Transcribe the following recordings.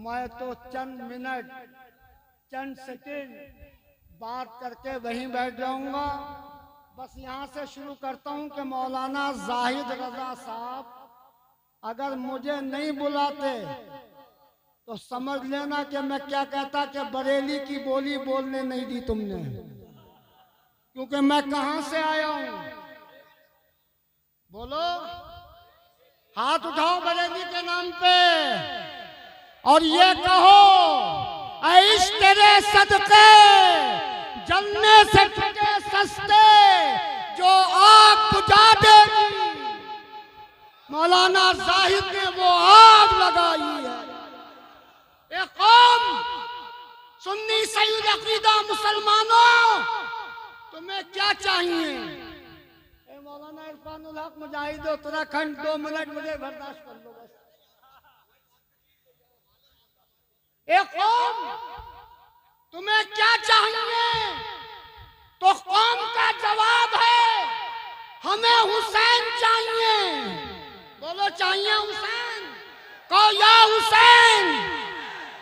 मैं तो चंद मिनट चंद सेकंड बात करके वहीं बैठ जाऊंगा। बस यहाँ से शुरू करता हूँ कि मौलाना जाहिद रजा साहब अगर मुझे नहीं बुलाते तो समझ लेना कि मैं क्या कहता कि बरेली की बोली बोलने नहीं दी तुमने, क्योंकि मैं कहां से आया हूं। बोलो, हाथ उठाओ बरेली के नाम पे और ये कहो, ऐश तेरे सदके जलने से ठगे सस्ते जो आग बुझा देगी। मौलाना जाहिद ने वो आग लगाई है। एक कौम सुन्नी सईद अकीदा मुसलमानों, तुम्हें क्या चाहिए? मौलाना इरफानुल हक मुजाहिद उत्तराखंड 2 मिनट मुझे बर्दाश्त कर लो बस। एक कौम तुम्हें क्या चाहिए? तो कौम का जवाब है हमें हुसैन चाहिए। बोलो, चाहिए हुसैन? कहो या हुसैन।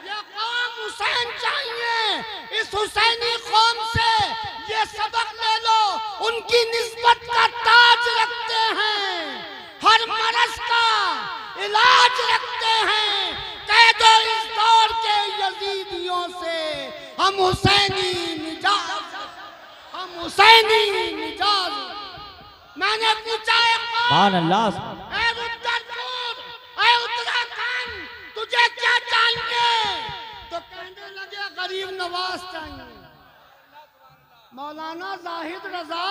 ये कौम हुसैन चाहिए। इस हुसैनी कौम से ये सबक ले लो, उनकी निस्बत का ताज रखते हैं, हर मरज का इलाज रखते हैं। कह दो इस दौर के यजीदियों से हम हुसैनी मिजाज, हम हुसैनी मिजाज। मैंने पूछा उत्तराखंड तुझे क्या चाहिए? तो कहने लगे गरीब नवाज चाहिए। मौलाना जाहिद रजा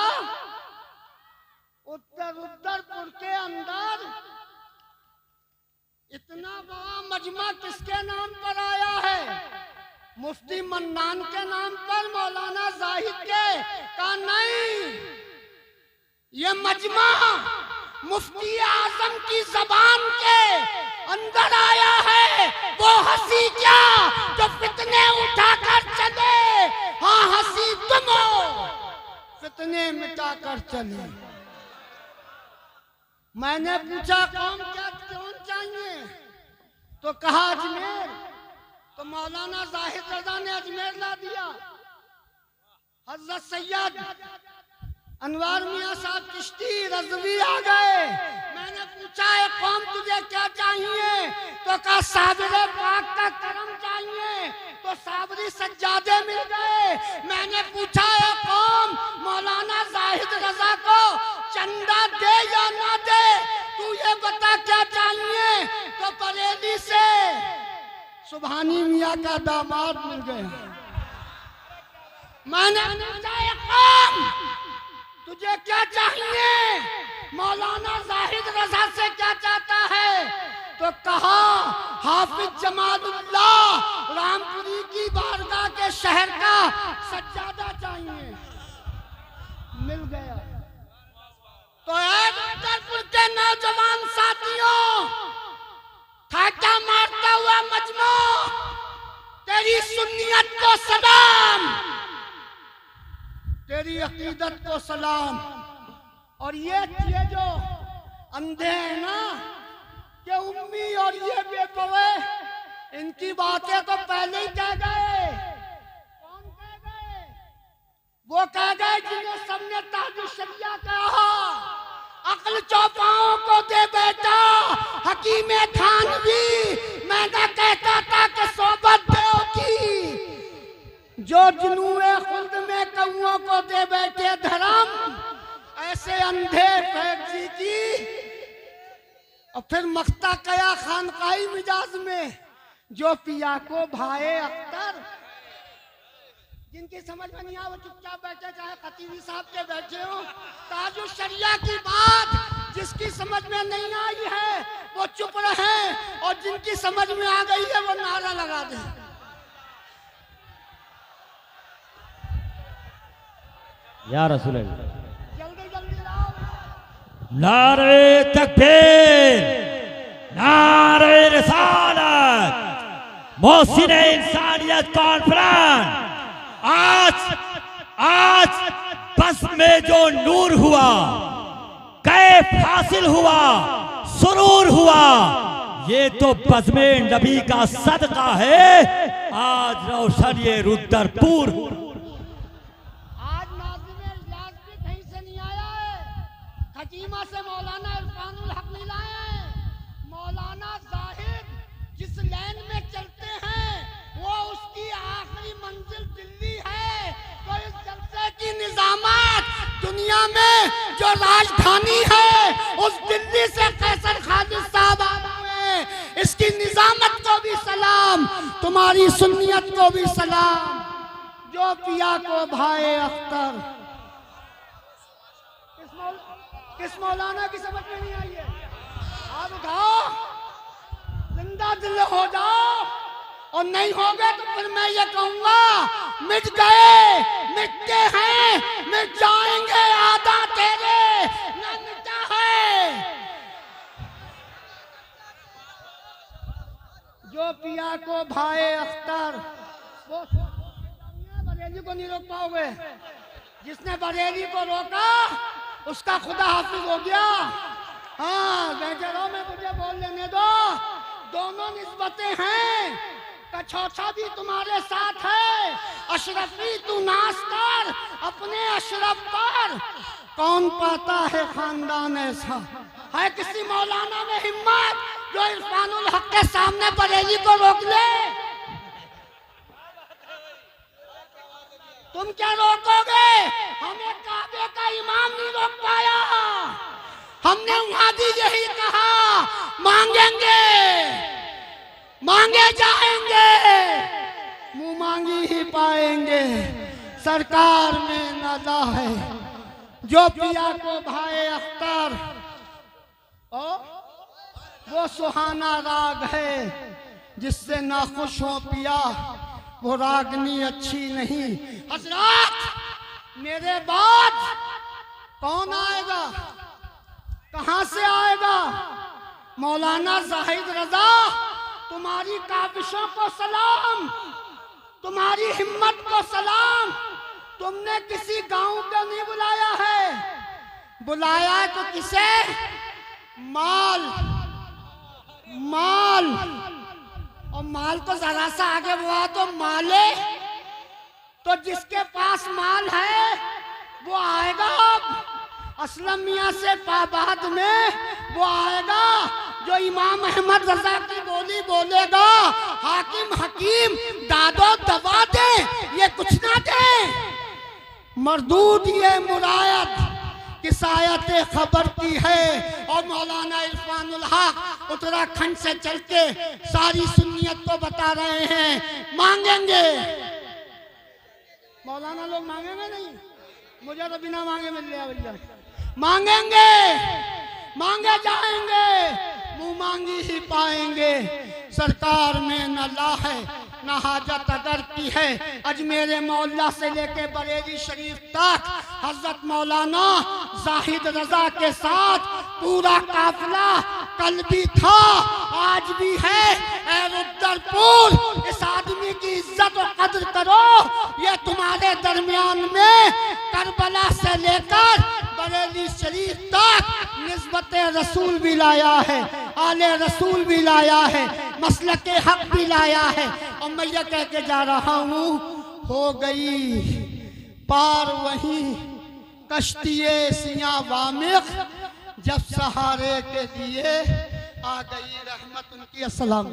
उत्तरपुर के अंदर इतना बड़ा मजमा किसके नाम पर आया है? मुफ्ती मन्नान के नाम पर, मौलाना जाहिद के का नहीं। ये मजमा मुफ्ती आजम की जबान के अंदर आया है। वो हंसी क्या जो फितने उठाकर चले, हाँ हंसी तुम हो फितने मिटाकर चले। मैंने पूछा कौन चाहिए? तो कहा अजमेर। तो मौलाना जाहिद रजा ने अजमेर ला दिया। हजरत सैयद अनवार मियां साहब चिश्ती रज़वी आ गए। मैंने पूछा है कौम तुझे क्या चाहिए? तो कहा साबिरे पाक का करम चाहिए। तो साबरी सज्जादे मिल गए। मैंने पूछा है कौम मौलाना जाहिद रजा को चंदा दे या ना दे, तू ये बता क्या चाहिए? तो बरेली से सुभानी मियां का दामाद मिल गए। मैंने पूछा है कौम तुझे क्या चाहिए? मौलाना जाहिद रजा से क्या चाहता है? तो कहा हाफिज जमालुल्लाह रामपुरी की बारगाह के शहर का सज्जादा चाहिए। मिल गया। तो उत्तरपुर के नौजवान साथियों, ठाटा मारता हुआ मजमू, तेरी सुन्नियत को सलाम, तेरी अकीदत को सलाम। और ये जो अंधे हैं ना कि उम्मी और ये बेपवे, इनकी बातें तो पहले ही कह गए। कौन कह गए? वो कह गए जिन्हें सबने ताजुश शरिया कहा। अक्ल चौपाओं को दे बेटा हकीमे थानवी, मैं ना कहता था कि सोबत दो की, जो जुनूए खुल्द में कौओं को दे बैठे धर्म, ऐसे अंधे फैजी की। और फिर मख्ता कया खानकाई मिजाज में, जो पिया को भाए अख्तर। जिनकी समझ में नहीं आ वो चुपचाप बैठे, चाहे खतीबी साहब के बैठे हो। ताजुश शरिया की बात जिसकी समझ में नहीं आई है वो चुप रहे, और जिनकी समझ में आ गई है वो नारा लगा दे। या रसूल अल्लाह, जल्दी जल्दी लाओ। नारे तकबीर, नारे रिसालत, मोहसिन इंसानियत कॉन्फ्रेंस। आज बस में जो नूर हुआ, कैफ हासिल हुआ, सुरूर हुआ, ये तो बज़्म नबी का सदका है आज रोशन ये रुद्रपुर। आज नाज़िम इजलास भी कहीं से नहीं आया है, खजीमा से मौलाना इरफानुल हक नहीं लाए हैं। मौलाना जाहिद जिस लाइन में चलते हैं वो उसकी आखिरी मंजिल दिल्ली है। तो इस जलसे की निजामत दुनिया में जो राजधानी है उस दिल्ली से कैसर खालिद साहब आए हुए, इसकी निजामत को भी सलाम, तुम्हारी सुन्नियत को भी सलाम। जो पिया को भाई अख्तर, किस मौलाना की समझ में नहीं आई है? हाथ उठाओ, जिंदा दिल हो जाओ, और नहीं होगे तो फिर मैं ये कहूंगा मिट गए, मिटते हैं, मिट जाएंगे आधा तेरे ना मिटा है। जो पिया को भाई अख्तर, वो बरेली को नहीं रोक पाओगे। जिसने बरेली को रोका उसका खुदा हाफिज हो गया। हाँ गैजरों में मुझे बोल लेने दो, दोनों निस्बतें हैं। कछौछा भी तुम्हारे साथ है, अशरफी तू नाश कर अपने अशरफ पर। कौन पाता है खानदान ऐसा, है किसी मौलाना में हिम्मत जो इरफानुल हक के सामने बरेली को रोक ले? तुम क्या रोकोगे? हमें काबे का इमाम नहीं रोक पाया। हमने वहां भी यही कहा, मांगेंगे मांगे जाएंगे, मुंह मांगी ही पाएंगे, सरकार में नदा है। जो पिया को भाई अख्तर, वो सुहाना राग है जिससे ना खुश हो पिया, वो रागनी अच्छी नहीं। हजरत मेरे बाद कौन आएगा, कहां से आएगा? मौलाना जाहिद रजा, तुम्हारी काबिशों को सलाम, तुम्हारी हिम्मत को सलाम। तुमने किसी गांव को नहीं बुलाया है, बुलाया तो किसे? माल, माल, और माल को जरा सा आगे हुआ तो माले। तो जिसके पास माल है वो आएगा असलम मियां से बाद में, वो आएगा जो इमाम अहमद रजा की बोली बोलेगा। हाकिम हकीम दादो दवा दे, ये कुछ ना दे। मरदूद ये मुरायत किसायत खबर की है। और मौलाना इरफानुल हक उत्तराखंड से चल के सारी सुन्नियत को बता रहे हैं, मांगेंगे। मौलाना लोग मांगेंगे नहीं, मुझे तो बिना मांगे मिल गया भैया। मांगेंगे, मांगे जाएंगे, मुंह मांगी ही पाएंगे। सरकार में न ला है न हाजत अगर की है। अजमेर मौला से लेके बरेली शरीफ तक हजरत मौलाना जाहिद रजा के साथ पूरा काफिला कल भी था, आज भी है। ऐ रुद्रपुर, इस आदमी की इज्जत और कद्र करो। ये तुम्हारे दरमियान में करबला से लेकर बरेली शरीफ तक निस्बत रसूल भी लाया है, आले रसूल भी लाया है, मसलक हक भी लाया है। और मैं ये कह के जा रहा हूँ, हो गई पार वहीं कश्तिये सिया वामिख, जब सहारे के लिए आ गई रहमत उनकी। अस्सलाम।